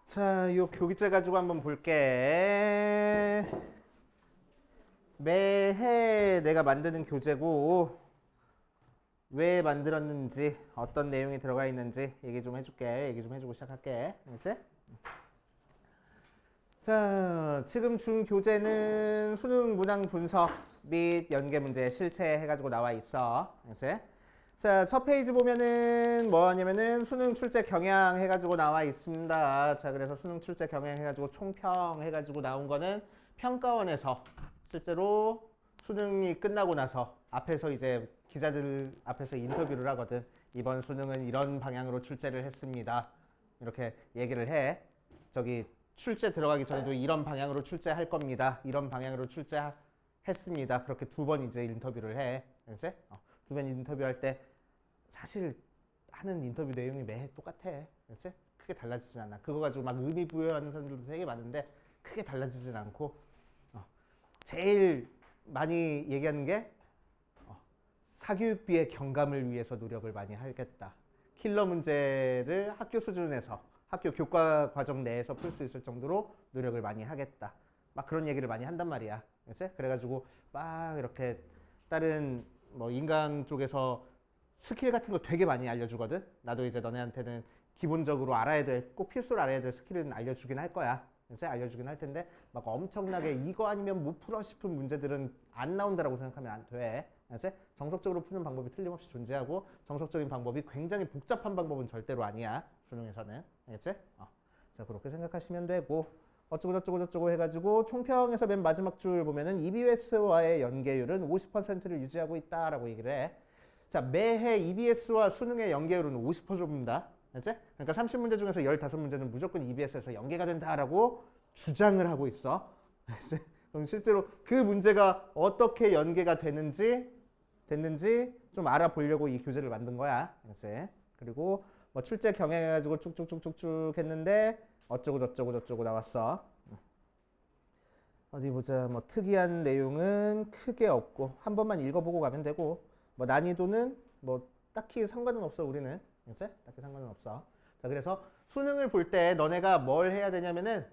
자, 요 교기제 가지고 한번 볼게. 매해 내가 만드는 교재고 왜 만들었는지 어떤 내용이 들어가 있는지 얘기 좀 해줄게. 얘기 좀 해주고 시작할게. 알겠지? 자, 지금 준 교재는 수능 문항 분석 및 연계 문제 실체 해가지고 나와 있어. 알겠지? 자, 첫 페이지 보면은 뭐 하냐면은 수능 출제 경향 해가지고 나와 있습니다. 자, 그래서 수능 출제 경향 해가지고 총평 해가지고 나온 거는 평가원에서 실제로 수능이 끝나고 나서 앞에서 이제 기자들 앞에서 인터뷰를 하거든. 이번 수능은 이런 방향으로 출제를 했습니다. 이렇게 얘기를 해. 저기 출제 들어가기 전에도 이런 방향으로 출제할 겁니다. 이런 방향으로 출제했습니다. 그렇게 두 번 이제 인터뷰를 해. 알지? 두 번 인터뷰할 때 사실 하는 인터뷰 내용이 매해 똑같아. 그렇지? 크게 달라지진 않아. 그거 가지고 막 의미 부여하는 사람들도 되게 많은데 크게 달라지진 않고 제일 많이 얘기하는 게 사교육비의 경감을 위해서 노력을 많이 하겠다. 킬러 문제를 학교 수준에서 학교 교과 과정 내에서 풀 수 있을 정도로 노력을 많이 하겠다. 막 그런 얘기를 많이 한단 말이야. 그렇지? 그래가지고 막 이렇게 다른 뭐 인강 쪽에서 스킬 같은 거 되게 많이 알려주거든. 나도 이제 너네한테는 기본적으로 알아야 될, 꼭 필수로 알아야 될 스킬은 알려주긴 할 거야. 이제 알려주긴 할 텐데 막 엄청나게 이거 아니면 못 풀어 싶은 문제들은 안 나온다라고 생각하면 안 돼. 이제 정석적으로 푸는 방법이 틀림없이 존재하고 정석적인 방법이 굉장히 복잡한 방법은 절대로 아니야. 수능에서는. 알겠지? 자, 그렇게 생각하시면 되고 어쩌고 해가지고 총평에서 맨 마지막 줄 보면은 EBS와의 연계율은 50%를 유지하고 있다라고 얘기를 해. 자, 매해 EBS와 수능의 연계율은 50%입니다. 알지? 그러니까 30문제 중에서 15문제는 무조건 EBS에서 연계가 된다라고 주장을 하고 있어. 알지? 그럼 실제로 그 문제가 어떻게 연계가 됐는지 좀 알아보려고 이 교재를 만든 거야. 알지? 그리고 뭐 출제 경향해가지고 쭉쭉쭉쭉쭉 했는데 어쩌고 나왔어. 어디 보자. 뭐 특이한 내용은 크게 없고 한 번만 읽어보고 가면 되고 뭐 난이도는 뭐 딱히 상관은 없어 우리는. 그치? 딱히 상관은 없어. 자, 그래서 수능을 볼 때 너네가 뭘 해야 되냐면은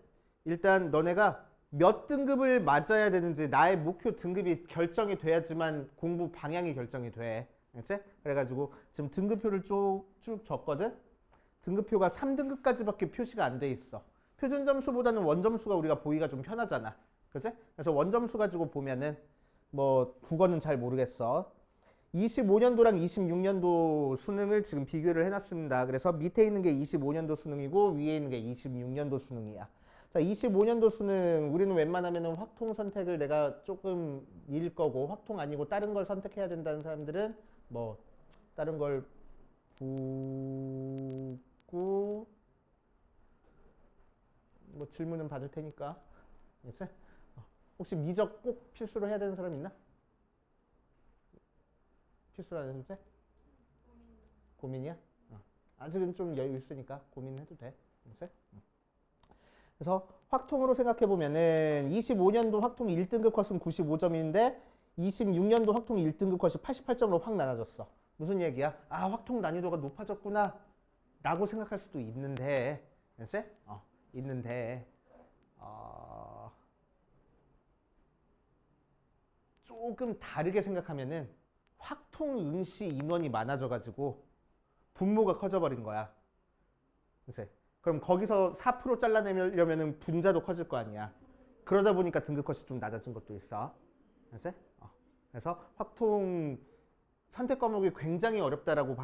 일단 너네가 몇 등급을 맞아야 되는지 나의 목표 등급이 결정이 돼야지만 공부 방향이 결정이 돼. 그치? 그래가지고 지금 등급표를 쭉 줬거든? 등급표가 3등급까지밖에 표시가 안 돼 있어. 표준 점수보다는 원점수가 우리가 보기가 좀 편하잖아. 그치? 그래서 원점수 가지고 보면은 뭐 국어는 잘 모르겠어. 25년도랑 26년도 수능을 지금 비교를 해놨습니다. 그래서 밑에 있는 게 25년도 수능이고 위에 있는 게 26년도 수능이야. 자, 25년도 수능 우리는 웬만하면 확통 선택을 내가 조금 일 거고 확통 아니고 다른 걸 선택해야 된다는 사람들은 뭐 다른 걸 보고 뭐 질문은 받을 테니까. 알겠어? 혹시 미적 꼭 필수로 해야 되는 사람 있나? 필수로 안 해도 돼? 고민이야? 아직은 좀 여유 있으니까 고민해도 돼. 알겠어? 그래서 확통으로 생각해 보면은 25년도 확통 1등급 컷은 95점인데 26년도 확통 1등급 컷이 88점으로 확 나눠졌어. 무슨 얘기야? 아, 확통 난이도가 높아졌구나 라고 생각할 수도 있는데, 알겠어? 있는데 조금 다르게 생각하면은 확통 응시 인원이 많아져가지고 분모가 커져버린 거야. 그치? 그럼 거기서 4% 잘라내려면은 분자도 커질 거 아니야. 그러다 보니까 등급 컷이 좀 낮아진 것도 있어. 그치? 그래서 확통 선택 과목이 굉장히 어렵다라고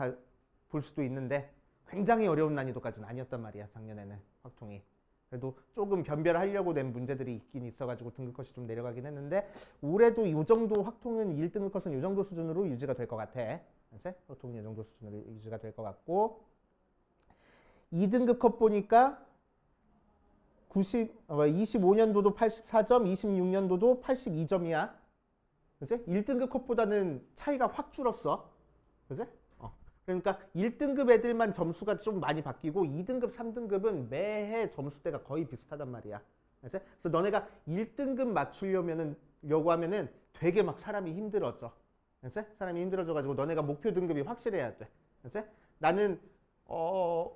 볼 수도 있는데 굉장히 어려운 난이도까지는 아니었단 말이야. 작년에는 확통이. 그래도 조금 변별하려고 낸 문제들이 있긴 있어가지고 등급 컷이 좀 내려가긴 했는데 올해도 이 정도 확통은 1등급 컷은 이 정도 수준으로 유지가 될 것 같아. 그치? 확통은 이 정도 수준으로 유지가 될 것 같고 2등급 컷 보니까 25년도도 84점, 26년도도 82점이야. 그치? 1등급 컷보다는 차이가 확 줄었어. 그치? 그러니까 1등급 애들만 점수가 좀 많이 바뀌고 2등급, 3등급은 매해 점수대가 거의 비슷하단 말이야. 그치? 그래서 너네가 1등급 맞추려고 하면은 되게 막 사람이 힘들어져. 그치? 사람이 힘들어져가지고 너네가 목표 등급이 확실해야 돼. 그치? 나는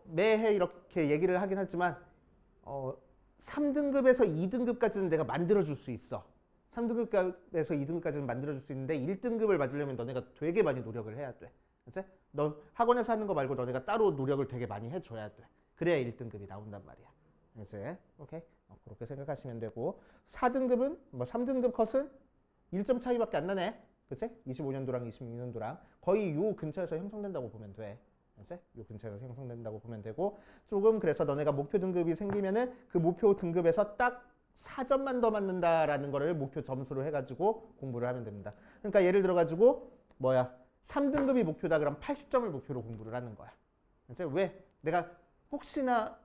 매해 이렇게 얘기를 하긴 하지만 3등급에서 2등급까지는 내가 만들어줄 수 있어. 3등급에서 2등급까지는 만들어줄 수 있는데 1등급을 맞으려면 너네가 되게 많이 노력을 해야 돼. 그치? 너 학원에서 하는 거 말고 너네가 따로 노력을 되게 많이 해줘야 돼. 그래야 1등급이 나온단 말이야. 이제 오케이? 그렇게 생각하시면 되고 4등급은 뭐 3등급 컷은 1점 차이밖에 안 나네. 그치? 25년도랑 26년도랑 거의 요 근처에서 형성된다고 보면 돼. 그치? 요 근처에서 형성된다고 보면 되고 조금 그래서 너네가 목표 등급이 생기면은 그 목표 등급에서 딱 4점만 더 맞는다라는 거를 목표 점수로 해가지고 공부를 하면 됩니다. 그러니까 예를 들어가지고 3등급이 목표다 그럼 80점을 목표로 공부를 하는 거야. 그치? 왜? 내가 혹시나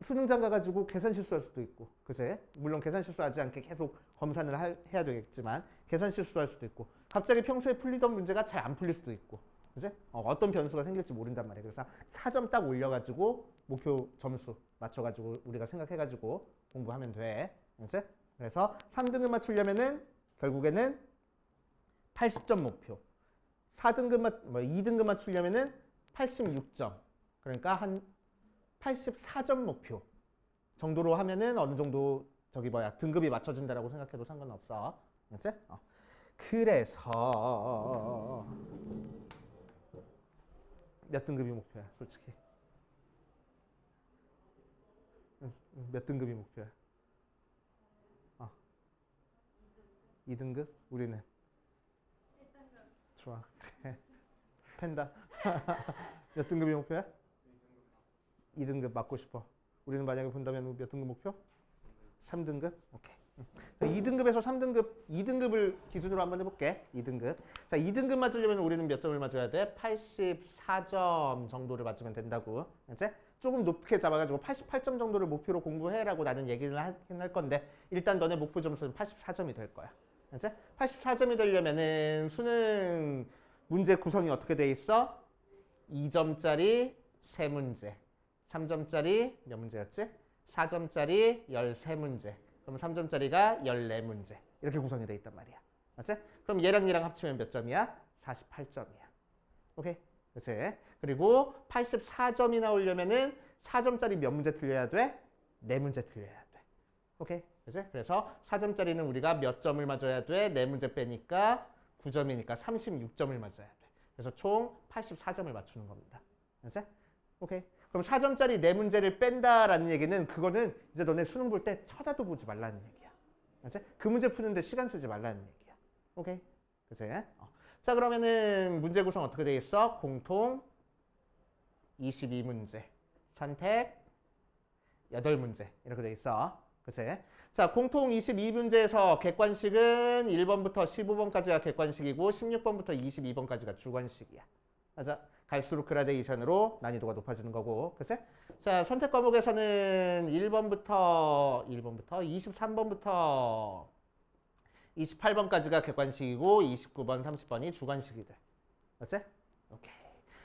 수능장 가가지고 계산 실수할 수도 있고, 그치? 물론 계산 실수하지 않게 계속 검사는 해야 되겠지만 계산 실수할 수도 있고, 갑자기 평소에 풀리던 문제가 잘 안 풀릴 수도 있고, 그치? 어떤 변수가 생길지 모른단 말이야. 그래서 4점 딱 올려가지고 목표 점수 맞춰가지고 우리가 생각해가지고 공부하면 돼, 그치? 그래서 3등급 맞추려면은 결국에는 80점 목표, 2등급 맞추려면은 86점, 그러니까 한 84점 목표 정도로 하면은 어느 정도 등급이 맞춰진다라고 생각해도 상관없어. 그치? 그래서 몇 등급이 목표야, 솔직히? 몇 등급이 목표야? 2등급? 우리는? 좋아. 펜다. 몇 등급이 목표야? 2등급 맞고 싶어. 우리는 만약에 본다면 몇 등급 목표? 3등급? 오케이. 2등급에서 3등급, 2등급을 기준으로 한번 해볼게. 2등급. 자, 2등급 맞으려면 우리는 몇 점을 맞아야 돼? 84점 정도를 맞으면 된다고. 이제 조금 높게 잡아가지고 88점 정도를 목표로 공부해라고 나는 얘기를 하긴 할 건데 일단 너네 목표 점수는 84점이 될 거야. 이제 84점이 되려면은 수능 문제 구성이 어떻게 돼 있어? 2점짜리 3문제. 3점짜리 몇 문제였지? 4점짜리 13문제. 그럼 3점짜리가 14문제. 이렇게 구성이 되어 있단 말이야. 맞지? 그럼 얘랑 얘랑 합치면 몇 점이야? 48점이야. 오케이? 그치? 그리고 84점이 나오려면은 4점짜리 몇 문제 틀려야 돼? 4문제 틀려야 돼. 오케이? 그치? 그래서 4점짜리는 우리가 몇 점을 맞아야 돼? 4문제 빼니까 9점이니까 36점을 맞아야 돼. 그래서 총 84점을 맞추는 겁니다. 그치? 오케이? 그럼 4점짜리 4문제를 뺀다라는 얘기는 그거는 이제 너네 수능 볼 때 쳐다도 보지 말라는 얘기야. 알지? 그 문제 푸는데 시간 쓰지 말라는 얘기야. 오케이? 그치? 자, 그러면은 문제 구성 어떻게 돼 있어? 공통 22문제, 선택 8문제 이렇게 돼 있어. 그치? 자, 공통 22문제에서 객관식은 1번부터 15번까지가 객관식이고 16번부터 22번까지가 주관식이야. 맞아? 갈수록 그라데이션으로 난이도가 높아지는 거고, 그치? 자, 선택 과목에서는 1번부터 23번부터 28번까지가 객관식이고 29번, 30번이 주관식이 돼. 맞지? 오케이.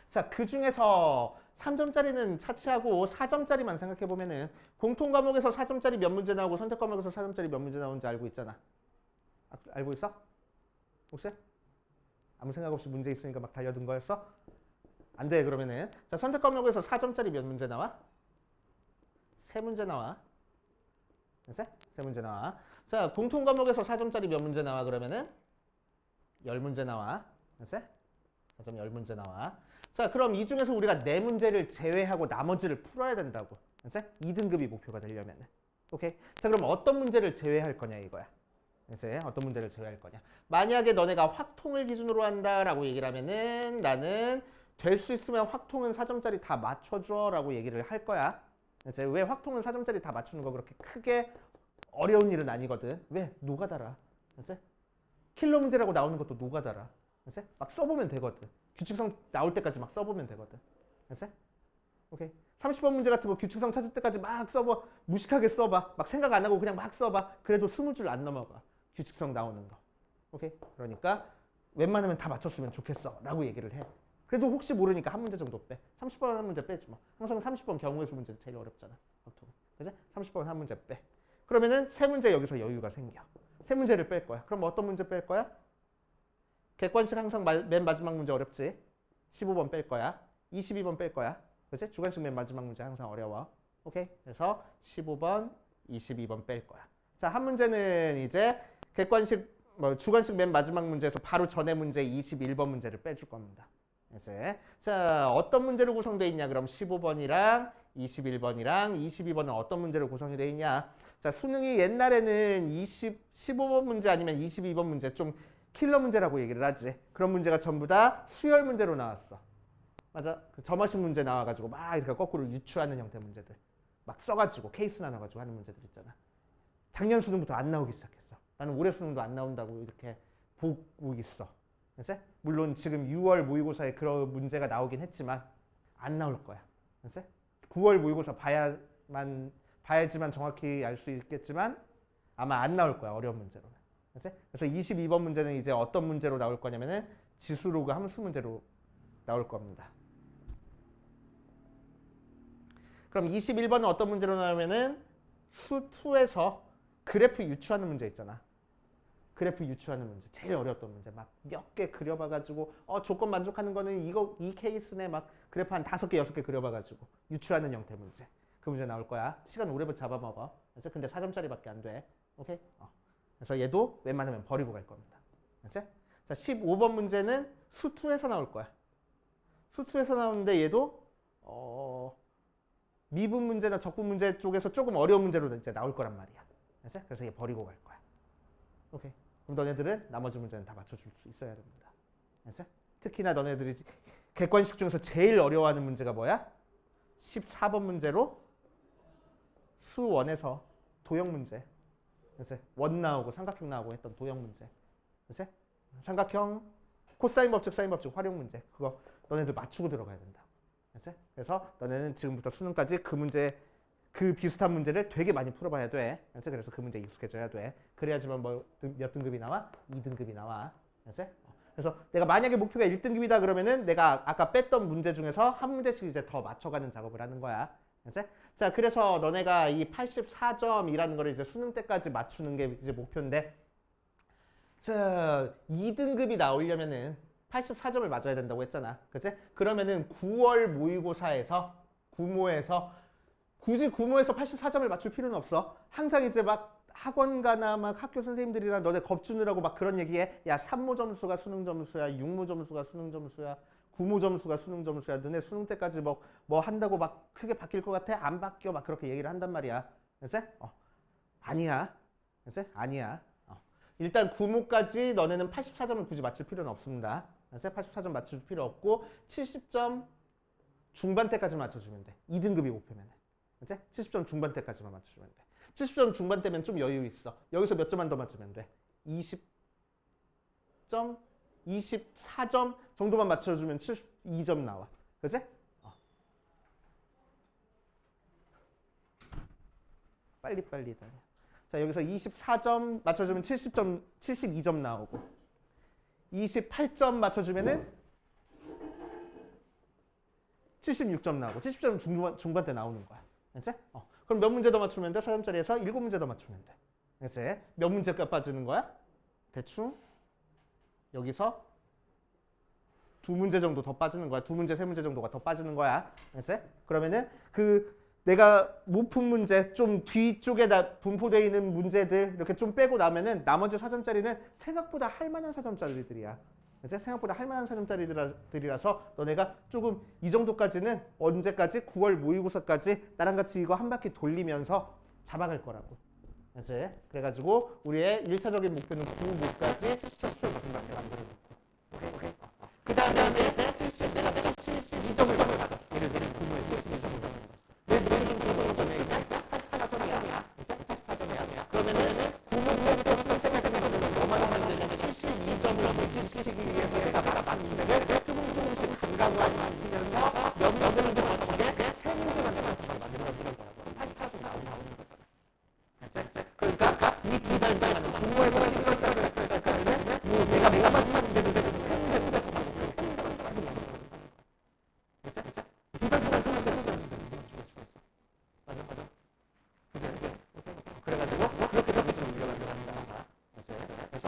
자, 그 중에서 3점짜리는 차치하고 4점짜리만 생각해보면은 공통 과목에서 4점짜리 몇 문제 나오고 선택 과목에서 4점짜리 몇 문제 나오는지 알고 있잖아. 알고 있어? 혹시? 아무 생각 없이 문제 있으니까 막 달려든 거였어? 안 돼, 그러면은. 자, 선택 과목에서 4점짜리 몇 문제 나와? 3문제 나와. 됐어? 3문제 나와. 자, 공통 과목에서 4점짜리 몇 문제 나와, 그러면은? 10문제 나와. 됐어? 4점 10문제 나와. 자, 그럼 이 중에서 우리가 4문제를 제외하고 나머지를 풀어야 된다고. 됐어? 2등급이 목표가 되려면은. 오케이? 자, 그럼 어떤 문제를 제외할 거냐, 이거야. 이제 어떤 문제를 제외할 거냐. 만약에 너네가 확통을 기준으로 한다라고 얘기를 하면은 나는 될 수 있으면 확통은 4점짜리 다 맞춰줘 라고 얘기를 할 거야. 이제 왜 확통은 4점짜리 다 맞추는 거 그렇게 크게 어려운 일은 아니거든. 왜? 노가다라. 이제 킬러 문제라고 나오는 것도 노가다라. 이제 막 써보면 되거든. 규칙성 나올 때까지 막 써보면 되거든. 이제 오케이. 30번 문제 같은 거 규칙성 찾을 때까지 막 써봐. 무식하게 써봐. 막 생각 안 하고 그냥 막 써봐. 그래도 20줄 안 넘어가. 규칙성 나오는 거. 오케이? 그러니까 웬만하면 다 맞췄으면 좋겠어 라고 얘기를 해. 그래도 혹시 모르니까 한 문제 정도 빼. 30번 한 문제 빼지 뭐. 항상 30번 경우의 수 문제 제일 어렵잖아. 그치? 30번 한 문제 빼. 그러면은 3문제 여기서 여유가 생겨. 3문제를 뺄 거야. 그럼 어떤 문제 뺄 거야? 객관식 항상 맨 마지막 문제 어렵지? 15번 뺄 거야. 22번 뺄 거야. 그치? 주관식 맨 마지막 문제 항상 어려워. 오케이? 그래서 15번, 22번 뺄 거야. 자, 한 문제는 이제 객관식, 주관식 맨 마지막 문제에서 바로 전에 문제 21번 문제를 빼줄 겁니다. 이제 자, 어떤 문제로 구성되어 있냐? 그럼 15번이랑 21번이랑 22번은 어떤 문제로 구성이 되어 있냐? 자, 수능이 옛날에는 15번 문제 아니면 22번 문제 좀 킬러 문제라고 얘기를 하지. 그런 문제가 전부 다 수열 문제로 나왔어. 맞아. 그 점어식 문제 나와가지고 막 이렇게 거꾸로 유추하는 형태 문제들. 막 써가지고 케이스 나눠가지고 하는 문제들 있잖아. 작년 수능부터 안 나오기 시작했어. 나는 올해 수능도 안 나온다고 이렇게 보고 있어. 그치? 물론 지금 6월 모의고사에 그런 문제가 나오긴 했지만 안 나올 거야. 그치? 9월 모의고사 봐야지만 정확히 알 수 있겠지만 아마 안 나올 거야. 어려운 문제로는. 그치? 그래서 22번 문제는 이제 어떤 문제로 나올 거냐면은 지수로그 함수 문제로 나올 겁니다. 그럼 21번은 어떤 문제로 나오면은 수2에서 그래프 유추하는 문제 있잖아. 그래프 유추하는 문제. 제일 어려웠던 문제. 막 몇 개 그려봐가지고 조건 만족하는 거는 이 케이스네. 막 그래프 한 5개, 6개 그려봐가지고 유추하는 형태 문제. 그 문제 나올 거야. 시간 오래 잡아먹어. 그래서 근데 4점짜리밖에 안 돼. 오케이? 그래서 얘도 웬만하면 버리고 갈 겁니다. 그치? 자, 15번 문제는 수2에서 나올 거야. 수2에서 나오는데 얘도 미분 문제나 적분 문제 쪽에서 조금 어려운 문제로 이제 나올 거란 말이야. 그치? 그래서 얘 버리고 갈 거야. 오케이. 그럼 너네들은 나머지 문제는 다 맞춰줄 수 있어야 됩니다. 그치? 특히나 너네들이 객관식 중에서 제일 어려워하는 문제가 뭐야? 14번 문제로 수1에서 도형 문제. 그치? 원 나오고 삼각형 나오고 했던 도형 문제. 그치? 삼각형 코사인 법칙, 사인 법칙 활용 문제. 그거 너네들 맞추고 들어가야 된다. 그치? 그래서 너네는 지금부터 수능까지 그 문제, 그 비슷한 문제를 되게 많이 풀어봐야 돼. 그치? 그래서 그 문제 익숙해져야 돼. 그래야지만 몇 등급이 나와? 2등급이 나와. 그치? 그래서 내가 만약에 목표가 1등급이다 그러면은 내가 아까 뺐던 문제 중에서 한 문제씩 이제 더 맞춰가는 작업을 하는 거야. 그치? 자, 그래서 너네가 이 84점이라는 거를 이제 수능 때까지 맞추는 게 이제 목표인데, 자, 2등급이 나오려면은 84점을 맞아야 된다고 했잖아. 그치? 그러면은 9월 모의고사에서, 구모에서, 굳이 구모에서 84점을 맞출 필요는 없어. 항상 이제 막 학원가나 막 학교 선생님들이나 너네 겁주느라고 막 그런 얘기해. 야, 3모 점수가 수능 점수야, 6모 점수가 수능 점수야, 9모 점수가 수능 점수야. 너네 수능 때까지 뭐 한다고 막 크게 바뀔 것 같아? 안 바뀌어. 막 그렇게 얘기를 한단 말이야. 그치? 아니야. 그치? 아니야. 일단 9모까지 너네는 84점을 굳이 맞출 필요는 없습니다. 그치? 84점 맞출 필요 없고 70점 중반대까지 맞춰주면 돼. 2등급이 목표면 돼. 그치? 70점 중반대까지만 맞춰주면 돼. 70점 중반대면 좀 여유 있어. 여기서 몇 점만 더 맞추면 돼. 20점, 24점 정도만 맞춰주면 72점 나와. 그치? 빨리빨리 다녀. 자, 여기서 24점 맞춰주면 70점, 72점 나오고 28점 맞춰주면은 76점 나오고 70점 중반대 나오는 거야. 그치? 그럼 몇 문제 더 맞추면 돼? 4점짜리에서 7문제 더 맞추면 돼. 그치? 몇 문제가 빠지는 거야? 대충 여기서 2문제 정도 더 빠지는 거야. 2문제, 3문제 정도가 더 빠지는 거야. 그치? 그러면은 내가 못 푼 문제, 좀 뒤쪽에 분포되어 있는 문제들 이렇게 좀 빼고 나면은 나머지 4점짜리는 생각보다 할 만한 4점짜리들이야. 그치? 생각보다 할 만한 4점짜리들이라서 너네가 조금 이 정도까지는 언제까지? 9월 모의고사까지 나랑 같이 이거 한 바퀴 돌리면서 잡아갈 거라고. 그치? 그래가지고 우리의 1차적인 목표는 9모까지 70점 맞춘다고 만들어놓고. 오케이? 그 다음에 내가 72점을 받았어. 예를 들면 9모에 72점을 받았어. 내 모의 점수는 점에 84점이야. 84점이야. 그러면은 9모부터 수능생활 때는 뭐만 하면 되냐면 72점을 붙이기 위해서 내가 문제를 조금씩 강강하면서 몇 문제 맞추게 3문제만 더 맞추면 만들어주는 거라고. 88점 나오는 거잖아. 그러니까 이 두 달 동안은 9모에서 12월달을 때까지는 내가 맞춘 문제를 3문제 맞추고 3문제 맞추고 두 달 동안 3문제 맞아. 그래가지고 그렇게 해서 문제를 우리가 만들어간다. 그래서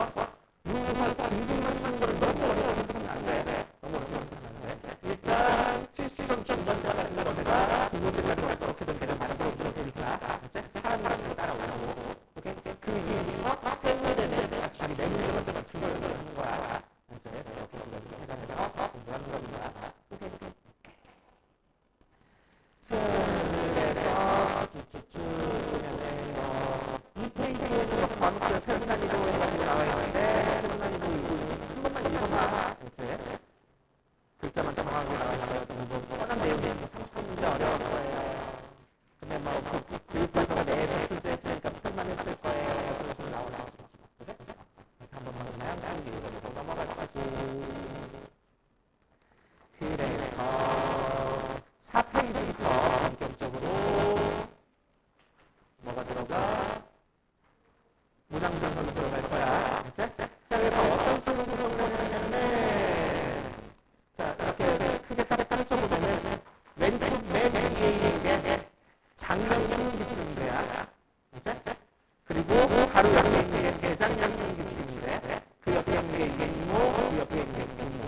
진중만 추는 거를 너무 어려워 생각하면 안 돼. 너무 어려워 생각하면 안 돼. 일단 70점 중반대 같은 거 내가 9문제까지 왔어. 어떻게든 계속 받아보고 그래서 쭉쭉쭉 보면은 이 페이지에는 과목별 세분 난이도 해가지고 나와 있는데 세분 난이도 이거 한 번만 읽어봐. 그치? 글자만 정확하게 나와 있어서 뭐 뻔한 내용이니까 참 문제 어려울 거예요. 근데 뭐 교육 과정을 내에서 출제했으니까 풀만 했을 거예요. 그런 식으로 나오나. 그치? 그래서 한 번만 그냥 쭉 읽어보고 넘어가시고. 그래서 4페이지부터 본격적으로 뭐가 들어가? 문항 분석이 들어갈 거야. 그치? 자, 그래서 어떤 식으로 구성을 하냐면은 자, 이렇게 크게 펼쳐보면은 왼쪽 맨 위에 있는 장면 기준인데야. 그치? 그리고 바로 옆에 있는 재장면 기준인데 그 옆에 있는 게 임무, 그 옆에 있는 게 임무.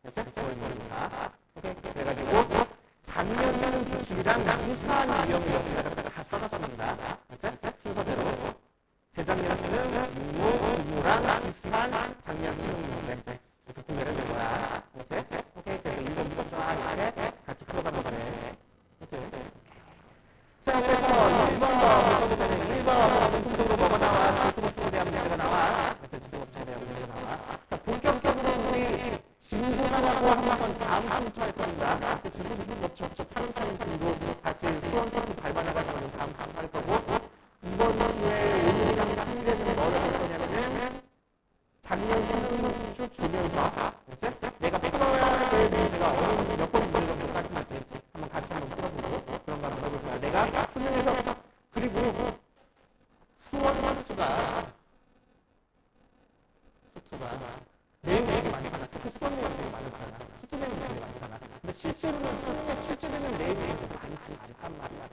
그치? 그거입니다. 오케이? 그래가지고 장면형 기출이랑 유사한 유형을 여기다가 다 써놨습니다. 순서대로 재장면은 임무랑 비슷한 장면형인데 이렇게 구매를 된 거야. 오케이? 그래서 1번부터 쫙 이렇게 같이 풀어가는 거네. 자, 그래서 1번 보면은 1번 공통적으로 뭐가 나와? 지수법칙에 대한 문제가 나와. 지수법칙에 대한 문제가 나와. 자, 본격적으로 우리 진도나라고 한번 다음 순서 할 겁니다. 진도 차근차근 진도 다시 수원서부 밟아나가는 다음 할 거고 이번 주에 오늘이랑 3일에는 뭘 할 거냐면은 작년 수능 주면서 내가 풀어야 될 문제가 어느 몇번 문제가 몇 가지 맞지 한번 같이 한번 풀어보고 그런 거 한번 해볼 거야. 내가 수능에서 그리고 수원 수가 내용이 되게 많잖아. 특히 수원 내용이 되게 많잖아. 수투 내용이 되게 많잖아. 근데 실제로는 수능에 출제되는 내용이 많지 한 말이야.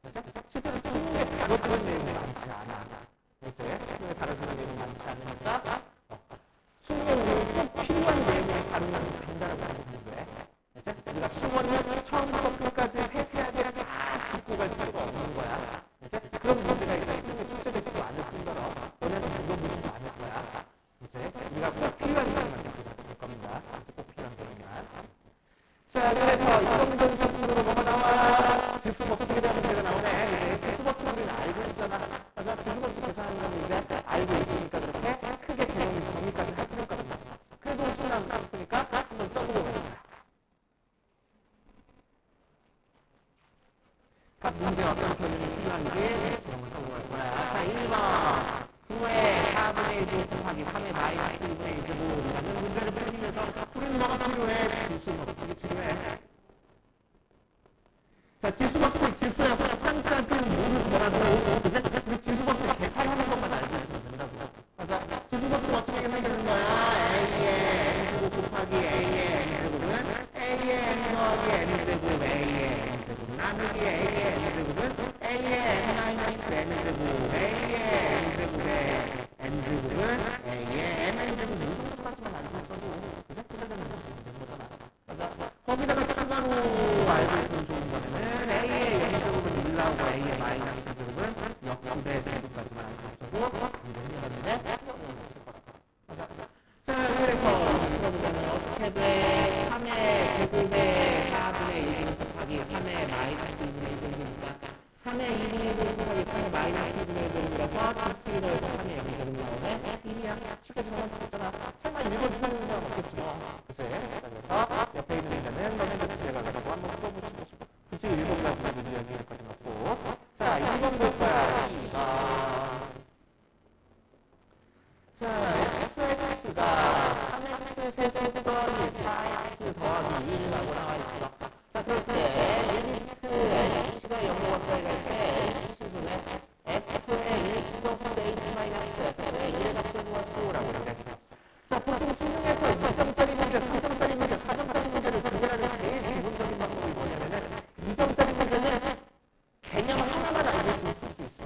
그래서 실제로 수능에 다뤄지는 내용이 많지 않아. 그래서 수능에 다뤄지는 내용이 많지 않으니까 수능에 우리는 꼭 필요한 내용을 다루면 된다라고 하는 거야. 그래서 우리가 수원을 처음부터 끝까지 세세하게 다 짚고 갈 필요가 없는 거야. 그래서 그런 문제가 있다. 수능에 출제되지도 않을 뿐더러 너네는 그런 문제도 않을 거야. 우리가 꼭 필요한 내용만 볼 겁니다. 꼭 필요한 내용만. 자, 그래서 이번 문제 분석으로 뭐가 나와? 지수법칙에 대한 문제가 나오네. 지수법칙 우리는 알고 있잖아. 맞아? 지수법칙 괜찮은 건 이제 알고 있으니까 그렇게 크게 개념 정리까지 할 필요가 없다. 그래도 혹시나 싶으니까 한번 써보고 있습니다. 각 문제 어떤 개념이 필요한지 한번 써보고 거야. 자, 1번. 9의 4분의 1 곱하기 3의 마이너스 2분의 1 제곱이라는 문제를 풀면서 우리는 뭐가 필요해? 지수법칙이 필요해. 자, 지수법칙, 지수의 확장까지는 모두 뭐라도 우리 지수법칙 계산하는 것만 알고 있으면 된다고. 맞아. 지수법칙 어떻게 계산되는 거야? A의 N제곱 곱하기 A의 N제곱은 A의 N 더하기 N제곱 A의 N제곱 나누기 A의 N제곱은 A의 N 마이너스 N제곱 A의 N제곱의 N제곱은 A의 Mn제곱 이 정도까지만 알고 있어도 그죠? 계산되는 거잖아. 맞아. 거기다가 추가로 알고 있으면 좋은 거는 A의 0제곱은 1 나오고 A의 마이너스 제곱은 역수배 제곱까지만 알고 있어도 이해했는데 맞아. 자, 그래서 이거 보면은 어떻게 돼? 3의 제곱에 4분의 1 곱하기 3의 마이너스 2분의 1이니까 3의 2분의 1 곱하기 3의 마이너스 2분의 1이라서 지수를 더해서 3의 0제곱 나오네? 이미야 쉽게 정확했잖아. 설마 읽어주는 사람 없겠지 뭐. 그치? 그래서 옆에 있는 문제는 너네들 집에 가가지고 한번 풀어보시고 굳이 읽어보라고 문제 여기까지 놓고 자, 2번 볼 거야. 2번. 자, fx가 3x 세제곱 더하기 4x 더하기 1이라고 나와 있어. 자, 그럴 때 리미트 h가 0보다 더해갈 때 h분의 f의 1 플러스 h 마이너스 f의 1 값을 구하시오라고 얘기했어. 자, 보통 수능에서 2점짜리 문제, 3점짜리 문제, 4점짜리 문제를 구별하는 제일 기본적인 방법이 뭐냐면은 2점짜리 문제는 개념 하나만 알고 있을 수 있어.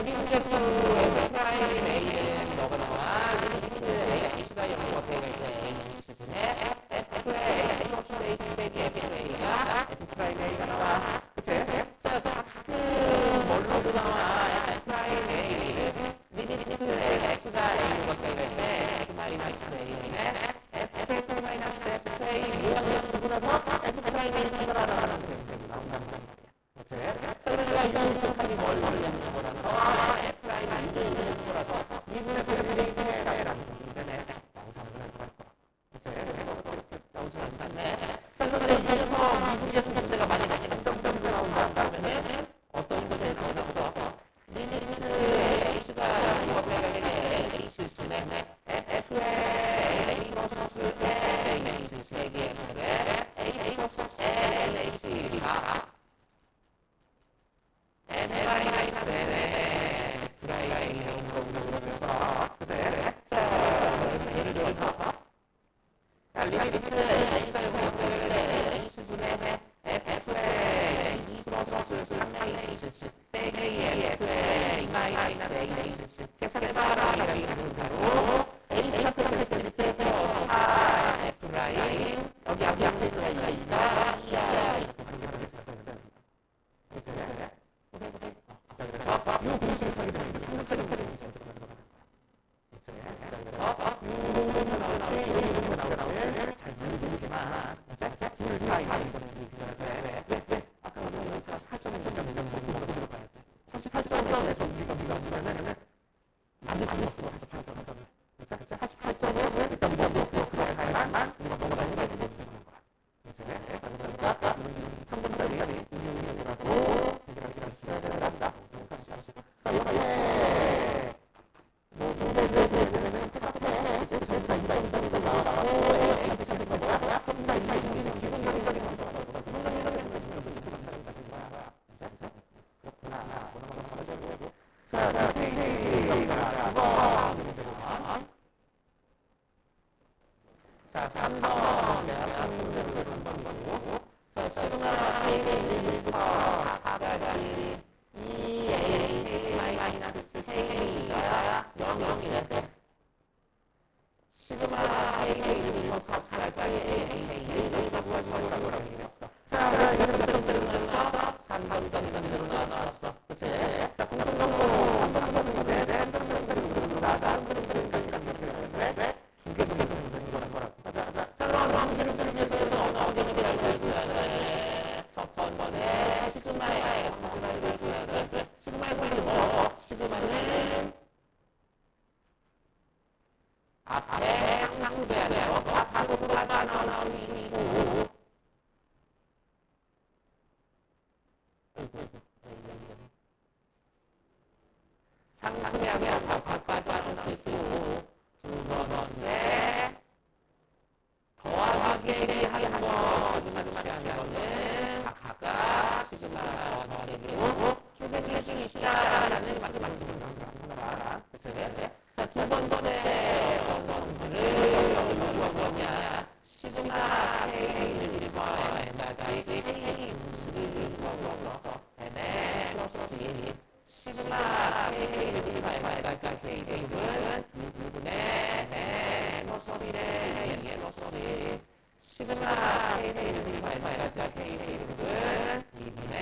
미분계수 F 프라임 A는 뭐가 나와? 리미트 A가 0이 어떻게 갈 때? 수준에 F의 A 곱슬 A 빼기 F F 프라임 A가 나와. 그치? 자, 가끔 뭘로도 나와? F 프라임 A 리미트 X가 A로 가까이 갈 때 X 마이너스 A는 F 마이너스 F A 모양을 쓰고 나서 F 프라임 A가 나온다는 거야. 그치? 자, 그러니까 이건 곱하기 뭘 넣는 거라서 F 프라임 A를 넣는 거라서 2분의 F A라는 문제네. 그치? 나오진 않네. 자, 그런데 여기서 미분계수 문제가 만약에 점점점으로 나온다 그러면은 어떤 것들이 나오나? 리미트 H가 이거 빼가게 H수네 F의 A 플러스 A H수에게 A 플러스 L H가 N 마이너스 N 프라임이라는 거 그러면서 그치? 자, 예를 들어서 리미트 H가 여기 빼가게 H수네 F의 E 플러스 3A 빼기 F의 E 마이너스 A 계산해봐라 이라는 대로 H가 빼기 빼서 4F 프라임 여기 앞에 들어가 있다 이하 그래서 이 공식을 쓰게 되면 상대적인 공식이 들어가는 거야. 그래서 이 부분이 나오면 잘 모르지만 둘 사이 왜? 아까 우리가 48점을 넘는 들어가야 돼. 48점에 우리가 보면은 반드시 수가 48점. 48점을 일단 들어가야만 우리가 넘어가는 거야. 그러니까 3분짜리 운용이라고 우리가 써야 된다. 자, 이번에 문제를 보면은 똑같아. 이제 전차 2다 나와라고 A한테 찾는 거 뭐야? 전차 2다 기본적인 기본적인 그렇구나. 자, 페이지가 2번. 자, 3번. 내가 3번이고. 자, 시그마 A부터 4까지 2A 마이너스 K가 0이래. 시그마 A부터 4까지 A가 구하시라고 그랬어. 자, 이렇게 들으면서 3번짜리 나왔어. 그치? 자, 공통번호 3번 문제, 3번짜리 나왔다. 왜? 두 개도 되는 거라고. 자, 그럼 문제를 들으면서 어느 경우를 알고 있어야 돼. 첫 번째, 시그마의 시그마의 뭐? 시그마는 앞에 항상 돼야 돼요. 앞하고 나오는 식이고 상상하게 앞까지 나오는 식이고 두 번째 더하기 한 번만 취하는 거는 각각 시그마와 더하기고 쪼개질 수 있다라는 말을 만드는 거야. 그치? 자, 두 번째 어떤 거를 뭐냐 시그마 K를 1번에다가 K 무수를 넣어서 N에 플러스 시그마 K를 1번에다가 K는 6분의 N 플러스 1에 N 플러스 1 시그마 K를 1번에다가 K는 2분의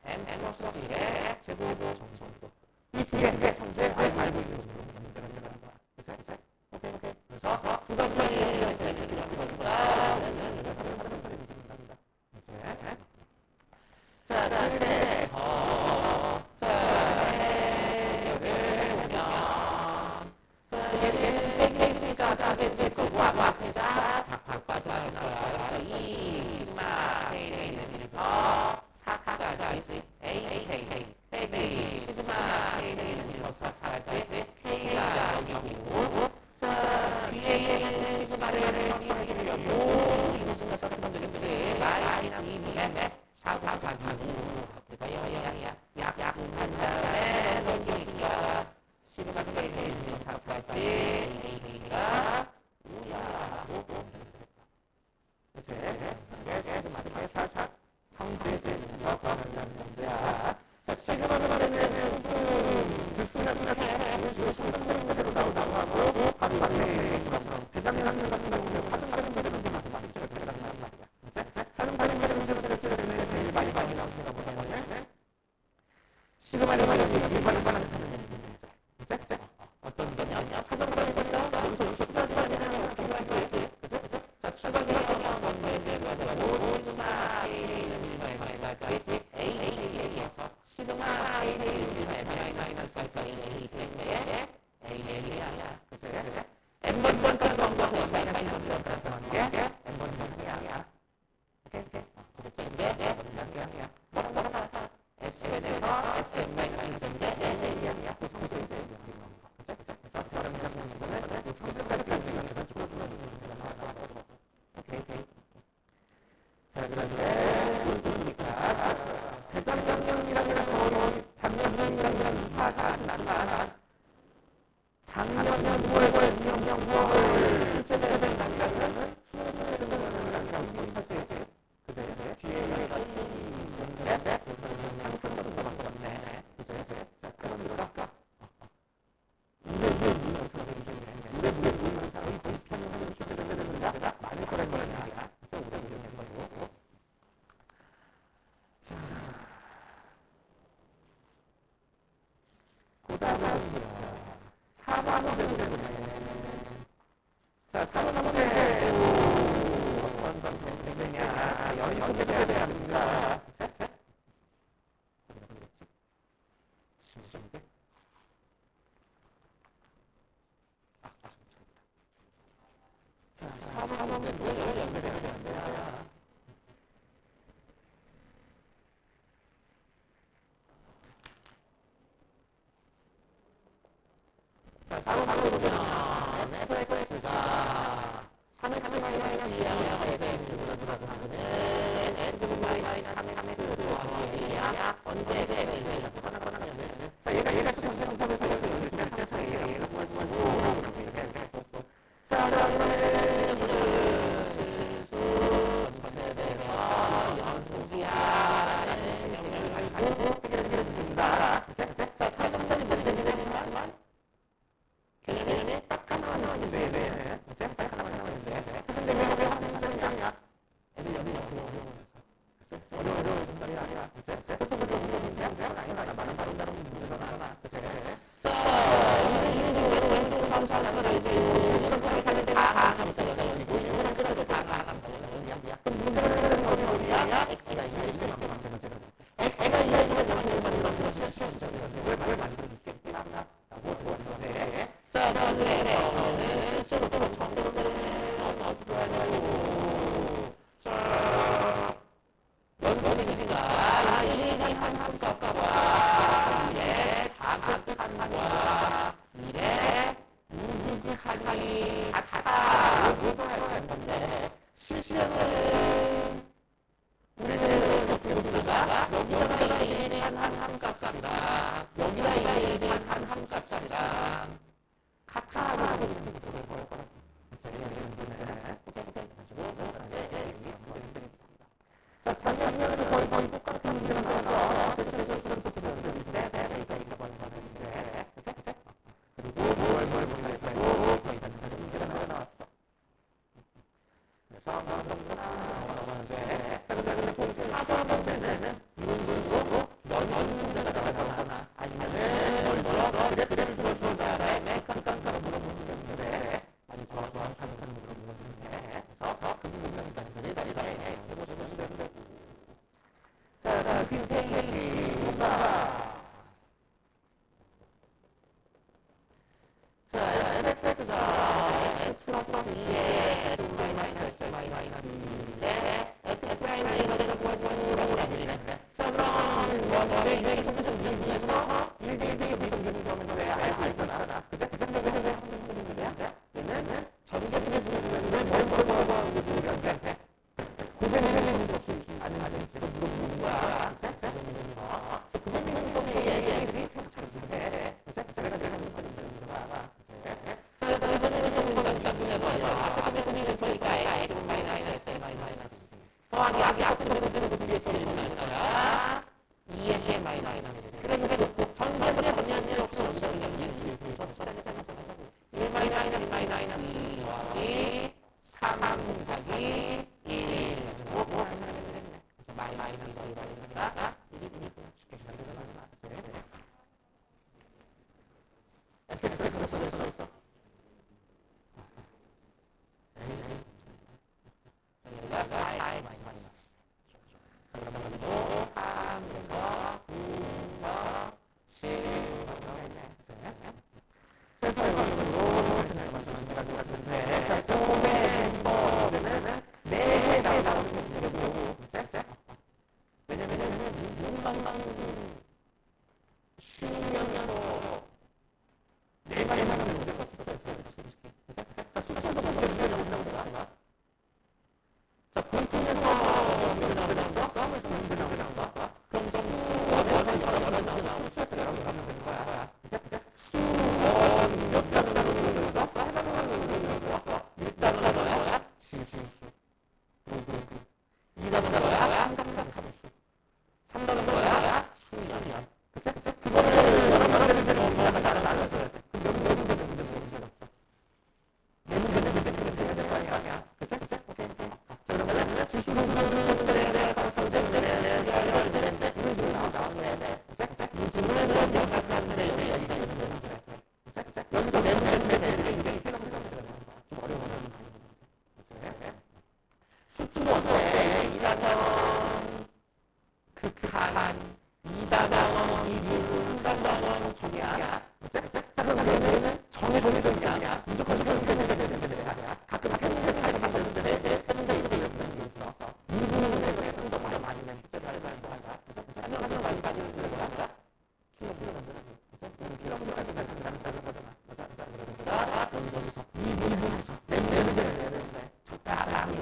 N 플러스 1에 제곱 정도 이 두 개 현재 알고 있는 거죠. 오케이. 그래서 두 번째를 자, 그래서 해결을 하면 얘는 빼기니까 가겠지. 와 바꿔줘야 나와. 이 시그마 K는 1더 4가 있지. A 빼기 시그마 K는 1더 4까지 K가 여기고 자, 뒤에 시그마를 여기고 이 무슨 같은 건들이 마이너스 2분의 4가 약한 다음에 넘기니까 시그마 K는 4까지 A가 뭐야 그치? 시그마 살짝 성질질 넣어가는 문제야. 자, 시그마는 말하면 같은 경우는 사등분의 문제 많이 출제가 된단 말이야. 사등분의 문제로 출제되는 제일 많이 나온 제가 뭐냐면 시그마를 일반하게 사는 문제. 어떤 거냐? 사등분의 문제가 여기서 추가되는 필요한 거지. 그죠? 자, 추가되는 건데 시그마 A는 A에서 시그마 A는 마이너스 A야. 그치? n번까지 넣은 것에 마이너스 게 n번 문제야. 오케이? 그게 문제야. 뭐라 x에 대해서 xn 마이너스 1.1이야. 구성수 이제 그래서 저런 내가 보는 거는 구성수까지 생각해서 줄어들어주는 오케이. 자, 그런데 보니까 재작년이랑 작년이랑 유사하지 않지만 작년 9월, 작년 9월 출제되는 단위라는 수능을 경기하지. 그제 뒤에 있는데 상승도 들어갔네. 그제 자, 그럼 이거랄까? 물에 물면 사람이 비슷한 하는 출제되는 문제가 많을 거란 말이야. 그래서 우리가 이렇게 거고. 자, 그다음은 4번 문제는 자, 4번 문제 어떤 건 되느냐? 연속에 대한 문제입니다. 자, 4번 문제도 연속에 대한 문제야. 자, 4번 보면 fx가 3x 마이너스 2에 대한 질문을 들어서는 n 마이너스 3x 더하기 1이야. 언제 x는 하나면 자, 얘가 또 경제정답을 살려서 연습할 때 사이에 얘가 구해주고 이렇게 했었어. 자, 그러면 실수 전체에 대해서 연속이야 라는 명령을 가지고 해결해 준다. 자, 사정전이 문제지만 개념이 딱 하나만 나왔는데, 딱 하나만 나왔는데, 근데 왜 하는 장면이야? 애들 연이 어려운 문제이 아니야. 보통 어려운 문제 아니야. 많은 문제가 많아. 자, 왼쪽 감사하다가 이제 이런 거에 살릴 때 감사하다가 연이고, 이거랑 그래도 감사하다가 연이야. 그럼 문제는 어디야? x가 이제 이렇게 만들어져. x가 이제 만들어지는 왜 만들어줄게? 라고 하는데. 자, 그러면은 실제로 정답은 어떻게 하냐고. 자, 연속의 길이가 1의 한 함수값과 2의 다극한과 1의 무극한이 같다. 이거 해야 되는데 실시간은 우리는 어떻게 보다가 여기다가 1의 한 함수값이다. 여기다 1의 한 함수값이다. 카타하고 자, 작년에도 거의 똑같은 문제가 나왔어. 그리고 뭘 모르겠고 거의 단순한 문제가 나왔어. 그래서 자, 근데 동시에 하던 문제는 이론적으로 문제가 나오거나 아니면은 그래를 들어서 다음에 깜깜깜 물어보는 건데 많이 좋아하는 사람들은 물어보는 건데 그래서 그 부분까지 다 해보시면 되고 자, 빈테이지가 자, fx가 x 플러스 2에 x 마이너스 2에 f 프라임을 이거를 구하시라고 하는데 자, 그럼 내 유행이 성분적 미분에서 1대1대1 미분되는 거면 왜 알잖아. 그제? 그 정도면 왜 하는 거냐? 얘는 전개적인 분야인데 뭐라고 하는 거지 우리한테? 고생이라는 문제 없이 아는 지금 물어보는 거야. 고생이라는 거 얘기들이 생각하는데 제가 내는 거는 물어봐. 자, 고생이라는 거 네가 문제봐서 앞에 고민을 보니까 x 마이너스 더하기 앞에 고민을 두개 처리는 거야. 2의 마이너스 그래 전개분의 전개할 없어. 1 마이너스 더하기 3단은 뭐야? 삼각함수. 3단은 뭐야? 수년. 그치? 그거를 여러 개를 나눠줘야 돼. 그 몇 문제 모르는 없어. 네 문제 해야 될 거 아니야. 그치? 오케이. 자, 그러면은 지수분들에 대해서 전제분들에 대해서 되는데 이런 식으로 나오네. 그치? 문제는 여기까지 하는데 여기가 있는 문제. 그치? 여기서 네 문제 이게 생각보다 좀 어려운 문제. 수투는 어때? 1단원 극한 2단원 이분 3단원 정이야. 자, 그럼 얘는 정해져 있냐? 무조건 정해져야 되는데 가끔 세 문제 다시 봤었는데 세 문제 이렇게 이렇게 있어. 2분은 내가 해서 더 많이 낸 숙제를 하려고 한다. 하지만 많이 가지고 한다. 킬로까지 가잖아. 맞아. 여기서 2분에서 내 문제를 내는데 적당히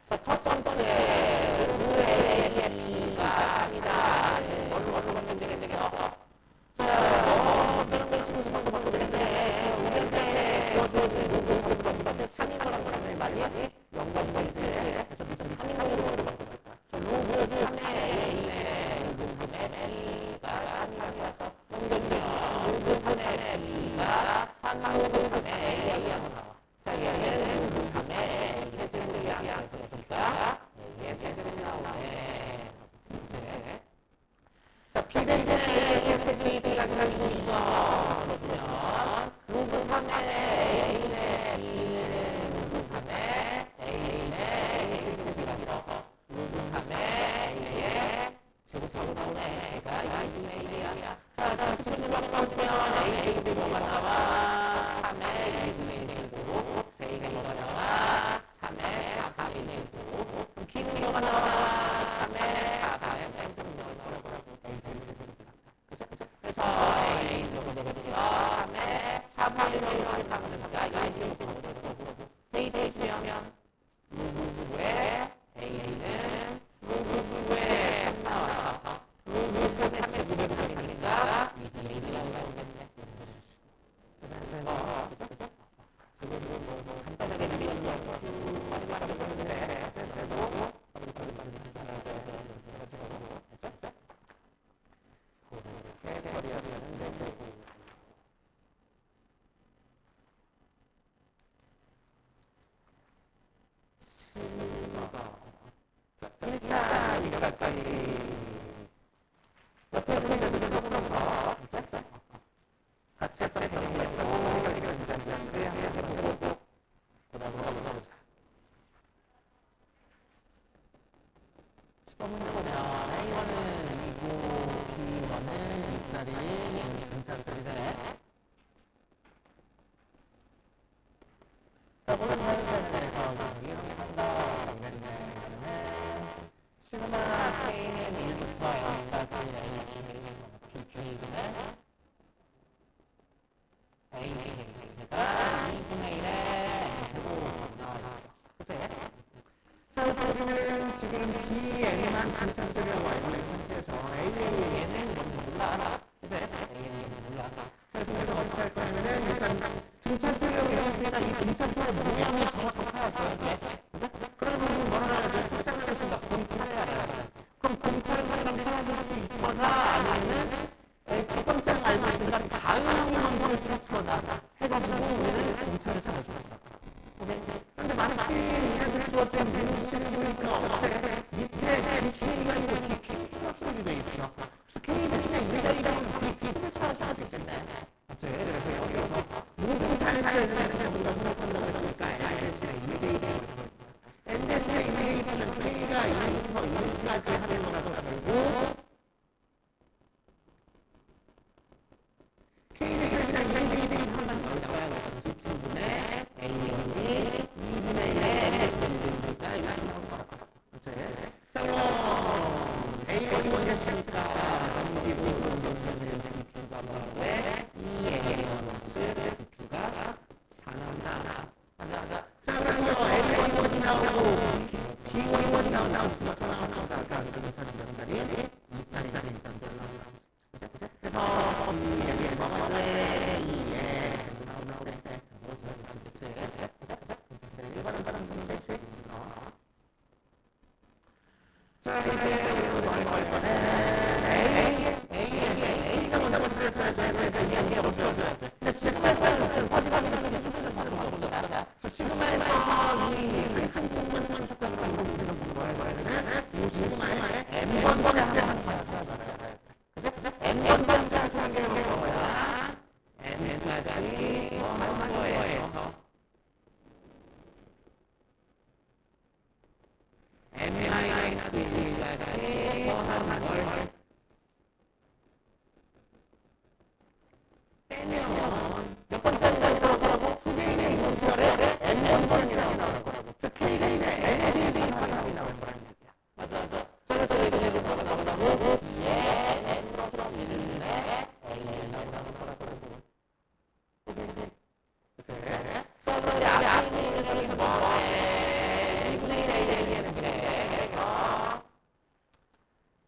첫 번째 우회의 B가 아니다. 뭘로 만들게 되겠어? 자, 시그마 K는 1부터 0까지 P는 AK가 2분의 1의 제곱 나와있어. 그치? 자, 여기는 지금 BN만 등차적이라고 알고 있는 상태에서 AN은 뭔지 몰라. 그치? AN은 몰라. 그래서 어떻게 할 거냐면은 일단 등차적이라고 했으니까 이 등차적의 모양이 정확하게 보여야 돼. 그러면 뭐라 해야 돼? 설정을 했으니까 공차를 알아야 돼. 그럼 공차를 하려면 찾아줄 수 있거나 아니면은 첫 번째는 알고 있으니까 다음 함수를 찾거나 해가지고 우리는 공차를 찾아줄 거야. 근데 마치 얘네들이 주어진 문식을 보니까 어때? 밑에 BK가 아니고 BK 플러스로 돼 있어. 그래서 K 대신에 우리가 이름은 BK를 찾아줘야 되겠네. 그치? 그래서 여기서 모든 사례를 우리가 생각한다고 했으니까 N 대신에 2대1이 되고 N 대신에 2대1이면 K가 2부터 2까지 하는 거라고 하고 K 대신에 2대1 하면 여기다가 2분의 A분이 2분의 1의 N 대신에 2대1이니까 이렇게 나오는 거야. 그치? 자 그럼 A분이 원래 K가 넘기고 넘기면 B가 뭐라고 해? 2A의 원수 B가 4 나온다. 맞아. 자 그러면 A1이 나오고 B1이 나온다. B가 4 나온다. 아까 그 자리 2짜리 나온다. 그래서 여기에 뭐가 돼? 2에 나오네. 그치? 이거는 다른 분이 됐지? 자 이제 우리가 할 거는 A가 먼저 줄여줘야 돼. 이게 없어져야 돼. 근데 실제로는 확인하는 수준을 받는 것보다 다르다. 그래서 시그마에서 이 일정 부분 상식적으로 우리가 뭐야? 이 시그마의 M번째 항상 찾아야 돼. M번째 항상 게 뭐야? N까지 한 거에서 M-1까지 한 걸 빼면 몇 번째까지 나올 거라고? 두 개의 인수열에 N-번째가 나올 거라고. 즉 K의 N-이 나올 거라는 얘기야. 맞아. 그래서 이게 뭐가 나오고 2에 N 플러스 1에 A에 나오는 거라고. 자, 그럼 앞에 있는 여기서 뭐해? 2분의 1에 A는 그래.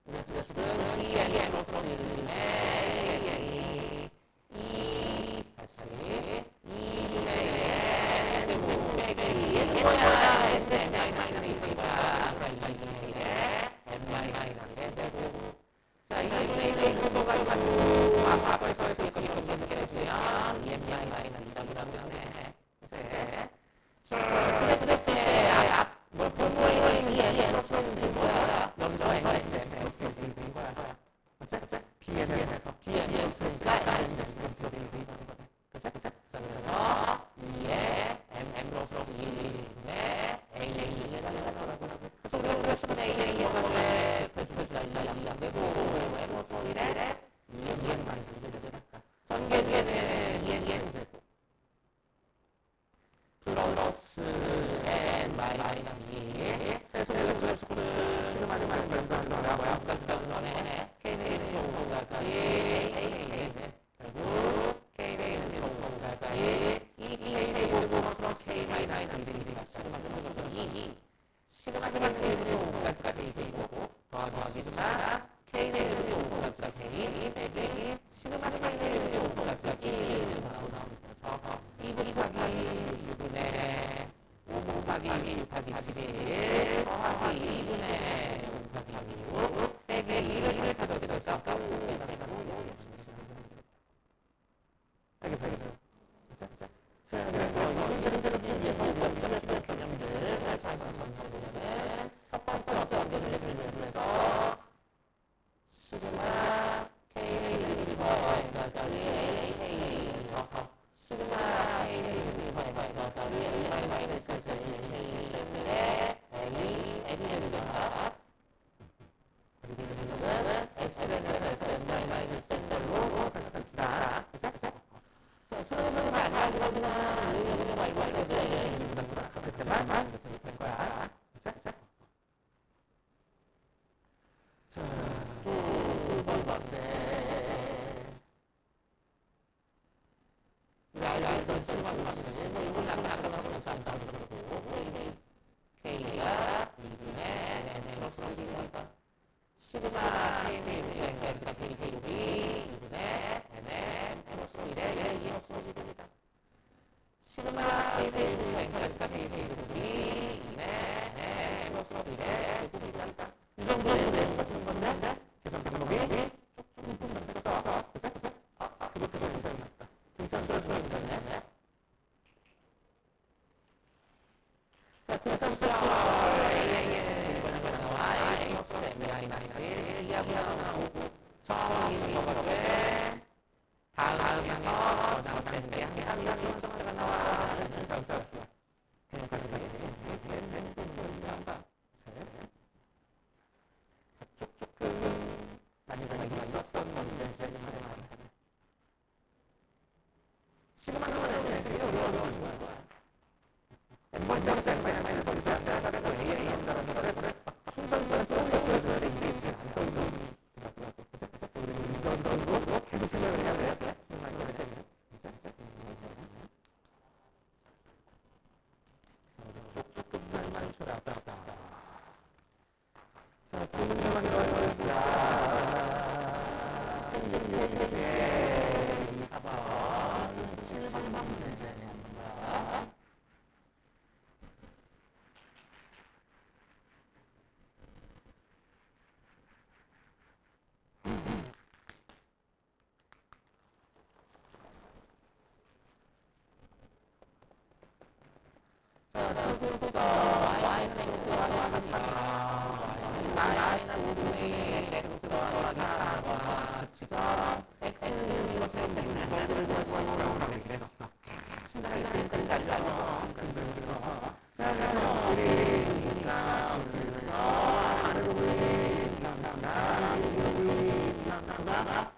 우리가 지금 2에 N 플러스 1에 A 2 다시 2분의 1에 제곱 빼기 얘는 뭐야? N 마이너스 1이니까 N 제곱. 자, 2분의 1의 이거 가지고 아까 벌써 이거 이렇게 해주면 N 마이너스 2라고 해. 그랬을 때 뭘 분모에 있는 N 없어지는 거야. 여기서 N 없어지는 거야. 그치? BN에서 없으니까 N 없어지는 거야. 그치? 자, 그래서 2에 M 플러스 1에 AA에 달려가더라고. 그래서 우리가 10분의 AA에서 왜 배수배수 안 되고 왜 M 플러스 1에 2N 마이너스 1을 되니까 전개되는 2N 제곱 플러스 N 마이너스 2 그래서 시그마를 만들면 뭐야? 여기까지 나오네. K는 용도까지 AA 그리고 K는 용도까지 이 K는 용도 플러스 K 마이너스 1이니까 시그마는 용도까지가 K고 더하기 시그마 K는 용도까지가 K 빼기 시그마는 K는 용도까지가 K는 나오는 거죠. 2 곱하기 6분의 5 곱하기 6 곱하기 11 더하기 2분의 5 곱하기 6 빼기 1을 가져오기도 깎고 첫 번째 어떤 개념을 해서 시그마 K를 이거까지 A 시그마 A를 이거까지 A 마이너스까지 A 때문에 N이 된다. 그리고 이거는 X는 N 마이너스 N으로 생각합시다. 수능은 안 나오거나 여기 말고 알려줘야 그때만 될 거야. 알던 실만 맞으면 뭐 이걸 나는 아까 나서 안 들고 K가 2분의 N으로 써지니까 시그마 K가 K2 2분의 N으로 써지래 이로 써지됩니다. 시그마 K가 K2 2분의 N으로 써지래 이 정도의 내용 같은 건데 계산 방법이 조금 분석해서 그래서 그것도 괜찮다. 등산도 괜찮네. 자, 등산도 나오고 처음이 뭐가게 다음에서 저장된 게 한 정도가 나와 있는 상태야. 그냥 가져가야 돼. 조금 많이 썼었는데 시그마 나오면 되게 어려운 거야. N-번 짱짱 마이너스 거기서 짱짱하다가 AAM이라는 거를 순간적으로 쏘려고 이게 안 떠오르는 이거 계속 생각을 해야 돼. 조금만 쳐라. 자, 조금만 넣어보자. 16페이지에 4번 7번 문제입니다. 자, 지금부터 y는 x와 y는 5분의 x와 4과 같이가 x는 이것의 문법을 구하라고 이렇게 해줬어. 신나게 달려요. 자, 그래서 우리가 아래로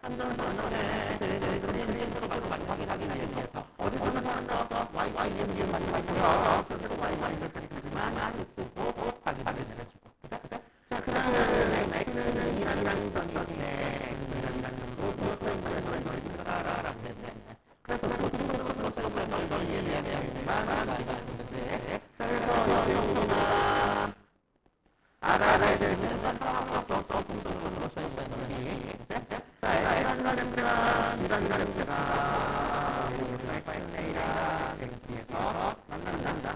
한 점을 더 넣어내. 그래서 많이 확인하기 위해서 어디서는 나와서 y 기준 많이 맞고요. 그래서 y 이렇게 되지만 쓰고 확인을 해주고. 자, 그 다음에 x는 2라는 선이네. x는 무엇을 넓이라고 했네. 그래서 무엇을 넓이에 대한 말만 자, 그래서 여기구나. 알아야 되는 건 하나도 분석으로 써있는 거니. 자, A라는 데가 B라는 데가 A랑 X에서 만난다.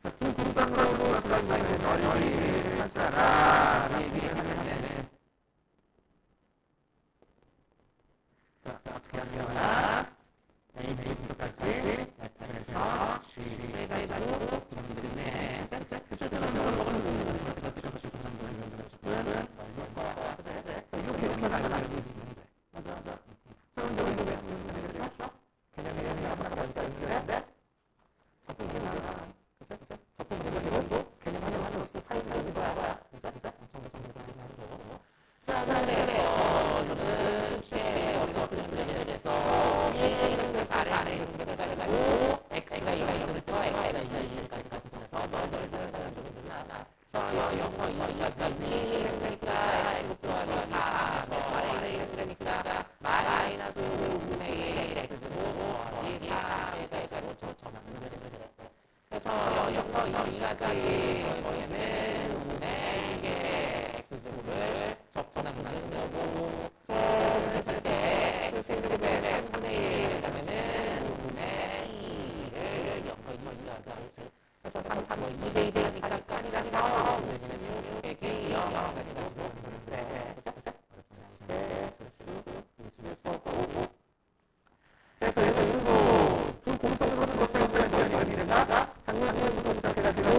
자, 두 공산으로 들어있는 넓이를 찾아라. 얘기를 하면 자, 어떻게 하면 A부터까지 F에서 C가 있고 정리됐네. 실제로는 이렇게 나가는 알고 있는데 맞아. 그런데 우리도 왜 그랬어? 개념이 하나가 있었는데 작품 개념 작품 개념이고 개념 하나로 또 타입을 거야. 자, 그래서 이거는 우리가 어떤 문제에 대해서 A는 아래 있는 게 달라고 X가 이럴 때와 X가 이까지 같이 써서 영어 이까지 그러니까 X와 아래 있으니까 마이너스 5분의 1 X고 X가 저만은 그래서 영어 이까지 거기에는 5분의 이게 X제곱을 접근하는 거고 했을 때 X제곱의 3분의 1 하면은 5분의 2를 영어 이까지 그래서 2대 2대 하니까 대신에 K 영어가 되고 그래서 얘는 두 공성으로는 것을 넓이가 작년부터 시작해가지고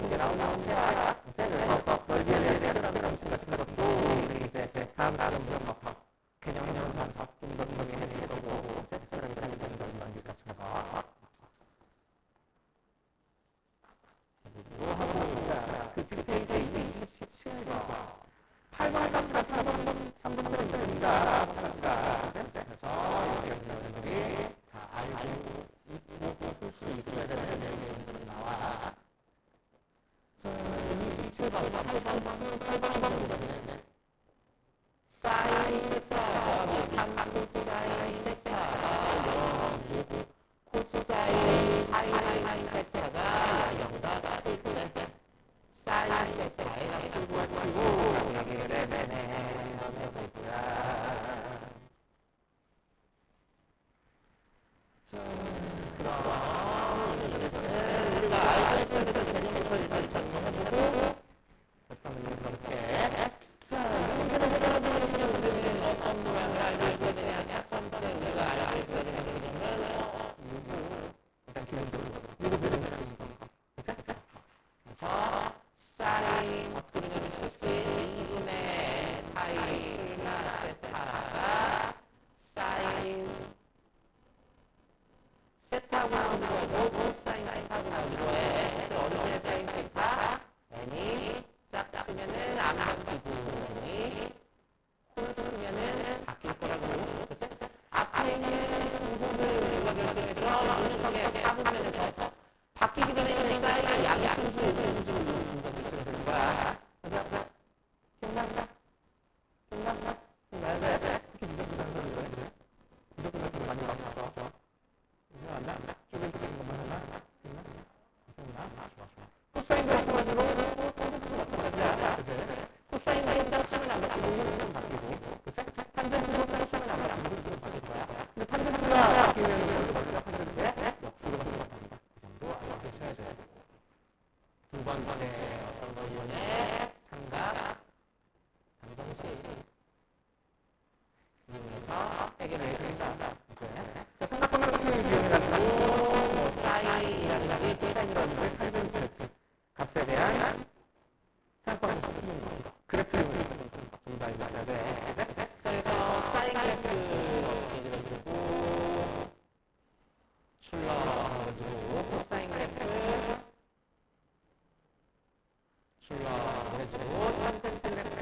이게 나오는 게 그래서 넓이에 대한 생각을 것도 이제 다음 분석 개념 분석 좀더 해보고 생각이 되는 넓이 같은 거 그 페이지 27번 8번 값과 3번 들어있습니다. 그래서 여러분들이 다 알고 있고 풀 수 있어야 되는 내용들은 나와. 27 7번, 8번은 사인 세타가 3 코사인 세타가 0, 코사인 하이 세타가 0다. 사인 세타의 값을 구하시고 여기를 내면 되겠다. 그럼 오늘은 우리가 알고 있어야 될 개념부터 일단 정리해보고 이렇게 문제를 해결하기 위해 우리는 어떤 모양을 알고 있어야 되냐. 첫 번째 우리가 알고 있어야 되는 개념은 일단 기본적으로 누구 그래서 사인 어떻게 되냐면 혹시 2분의 파이 플러스 세타가 사인 세타고 나오는 거고 코사인 세타고 나오는 거에 어느 게 사인 세타 n이 짝짝이면은 안 바뀌고 n이 홀 쓰면은 바뀔 거라고. 앞에 있는 부분을 우리가 결정해서 유니크하게 사분면에서 바뀌기 전에 있는 사인의 양수를 되는 거야. 기억난다? 그렇게 무조건 하는 거야. 무조건 하는 거 많이 나왔어. 안나? 쪼개는 것만 하나? 좋아. 코사인도 마찬가지로 콘센트도 마찬가지야. 코사인도 짝짝이면 안 바뀌고 홀수는 바뀌고 탄젠트도 짝짝이면 안 바뀌고 홀수는 바뀔 거야. 근데 탄젠트가 바뀌면 먼저 탄젠트의 역수로 바뀌어갑니다. 그 정도 알고 계셔야 돼. 두 번째 어떤 거 이용해? 삼각 방정식 이용해서 해결해 드린다. 자, 삼각 방정식을 이용해가지고 사인이라든지 코사인이라든지 탄젠트 값에 대한 삼각 방정식 푸는 거. 그래프를 푸는 거. 전부 다 알려야 돼. 자, 그래서 사인 그래프 어떻게 그려주고 출렁해가지고 코사인 그래프 출렁해가지고 탄젠트 그래프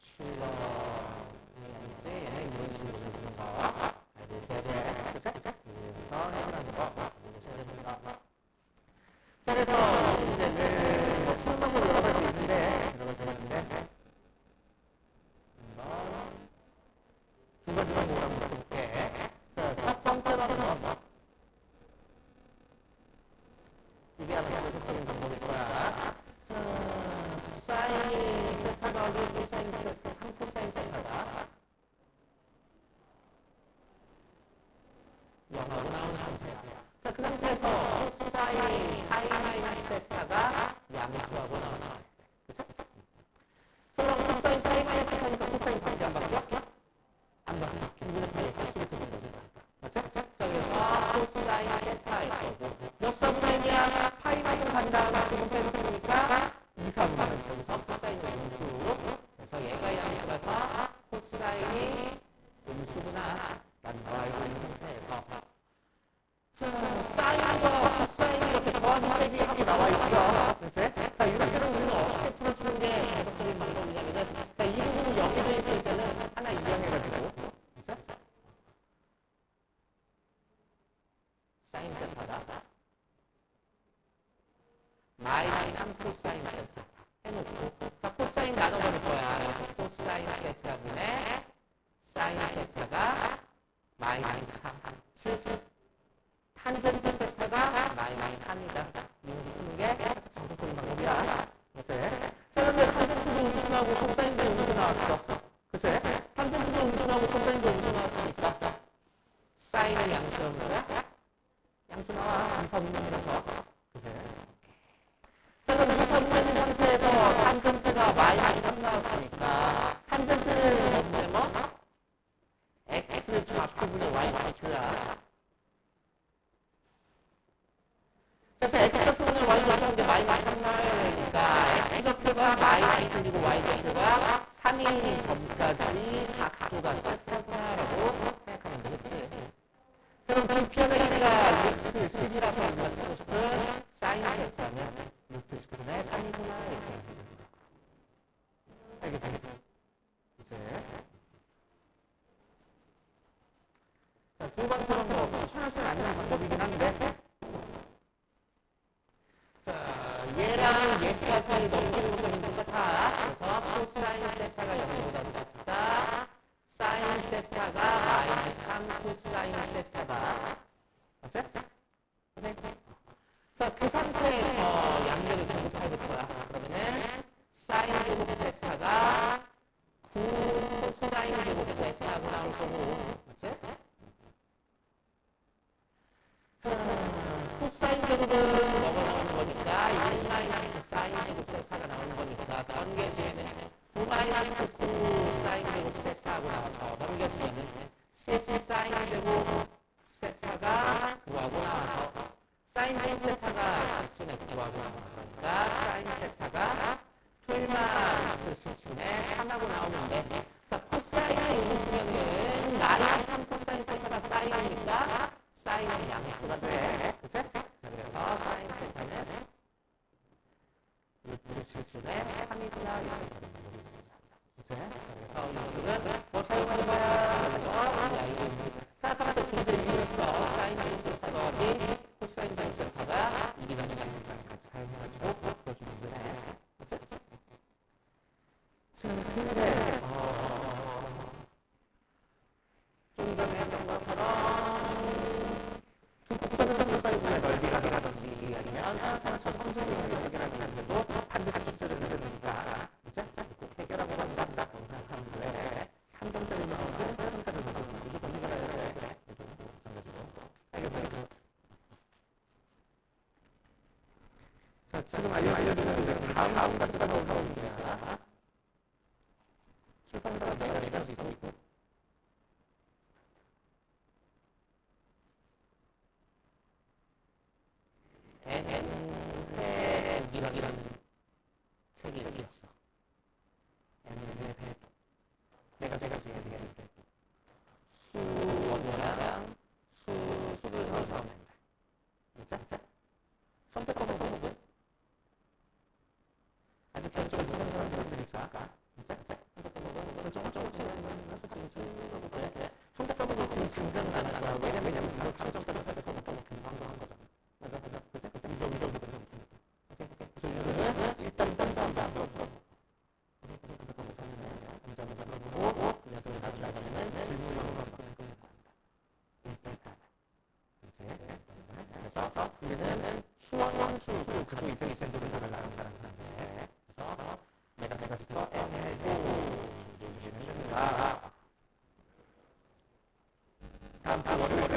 출렁이라든지 얘는 이런 식으로 그려주는 거 알고 있어야 돼. 그래서 해결하는 거 알고 계셔야 됩니다. 자, 그래서 문제는 뭐 푸는 방법이 여러 가지 있는데 한번 두 가지 방법을 한번 해볼게. 자, 첫 번째로는 이게 아마 연속적인 방법일 거야. 자, 사인 세타가 어디 코사인 세타, 3코사인 세타가 0하고 나오는 상태야. 자, 그 상태에서 코사인 하이 마이너스 세타가 양수하고 나오는 상태. 그럼 코사인 하이 마이너스 세타니까 코사인 관계 안 바뀌어? 안 바뀌어. 기분의 파이 값이 되는 거지. 맞죠? 자, 그래서 코사인 세타일 거고 몇 사분면이야? 파이 마이너스 간 다음에 기분 빼놓으니까 2사분면. 여기서 코사인은 음수. 그래서 얘가 양수라서 코사인이 음수구나 라는 걸 알고 있는 상태에서 자, 사인과 코사인이 이렇게 더하기 빼기 하고 나와 있어. 그래서 자, 이럴 때는 우리는 어떻게 풀어주는 게 계속적인 방법이냐면은 자, 이 부분은 0이 돼 있을 때는 하나 이용해가지고 그래서 사인 세타다 마이너스 3코사인 세타 해놓고 자, 코사인 나눠버릴 거야. 그래서 코사인 세타분의 사인 세타가 마이너스 3 탄젠트 세타가 마이너스 3이다. 이거 푸는 게 살짝 정석적인 방법이야. 그래서 자, 근데 탄젠트도 음수 나오고 코사인도 음수 나왔어. 그래서 탄젠트도 음수 나오고 코사인도 음수 나왔으니까 사인은 양수는 뭐야? 양수 나와. 2사분면이라서. 그래서 자, 그럼 2사분면인 상태에서 탄젠트가 마이너스 3 나왔으니까 탄젠트는 뭐냐면 x 좌표분의 y 좌표야. 그래서 x 좌표분의 y 좌표인데 마이너스 3 나와야 되니까 x 좌표가 마이너스 3이고 y 좌표가 3인 전까지 각도가 세타구나라고 생각하면 되겠지. 그럼 불편의 길이가 루트 10이라서 우리가 쓰고 싶은 사인 세타는 루트 10분의 3이구나 이렇게 알겠습니까? 이제 자, 두 번째는 뭐 추천할 수는 않는 방법이긴 한데 얘까지 넘기는 것까지는 똑같아. 그래서 코사인 세타가 0보다 작다. 사인 세타가 마이너스 3 코사인 세타다. 맞지? 네. 자, 그 상태에서 양변을 전부 될 거야. 그러면은 사인 제곱 세타가 9 코사인 제곱 세타하고 나올 거고. 맞지? 자, 코사인 제곱은 뭐가 나오는 거니까 1 마이너스 사인 제곱 세타가 나오는 거니까 넘겨주면은 9 마이너스 9 사인 제곱 세타하고 나와서 넘겨주면은 10 사인 제곱 세타가 9하고 나와서 사인 제곱 세타가 단순에 9하고 나오니까 사인 세타가 풀마 단순에 3하고 나오는데 자, 코사인을 읽으시면은 마이너스 3 코사인 세타가 사인이니까 사인은 양수가 돼. 그치? 자, 그래서 사인 세타는 루트 17에 3이구나 이렇게 되는 거겠습니다. 그치? 그래서 이거들은 뭐 사용하는 거야? 그래서 자, 아까 봤던 존재 이유로서 사인 제곱 세타 더하기 코사인 제곱 세타가 2이 되는 양수까지 같이 사용해가지고 풀어주면 되네. 그치? 지금 그래서 좀 전에 했던 것처럼 두 곡선의 삼각사이즈의 넓이라든지 아니면 저 삼성의 넓이라든지 하는데도 반드시 쓰는 거니까 이제 꼭 해결하고 간다 생각하는데 3점짜리 나오고 4점짜리 나오고 무조건 해결해야 돼. 그래. 마찬가지로 해결해야 자, 지금 알려드리는 다음 가지가 나오는 거야. 출판사가 내가 얘기할 수 있고 NN회독이라는 책이 있었어. NN회독. 내가 얘기했을 때 수원이랑 수를 넣어서 진짜? 선택하는 방법은 아주 결정을 못하는 사람들이 있어. 아까 진짜? 선택하는 방법은 조금 그래. 선택하는 거 지금 증명은 안 하나. 왜냐면 바로 감정적으로 선택하는 거 방송한 거잖아. 맞아. 일단 딴다 물어보고 그 녀석을 나중에 질문으로 바꾸는 그래서 우리는 수원원수 그리고 이쪽이 센터를 나가려는 사람인데 그래서 내가 지금 N해도 다음 주 월요일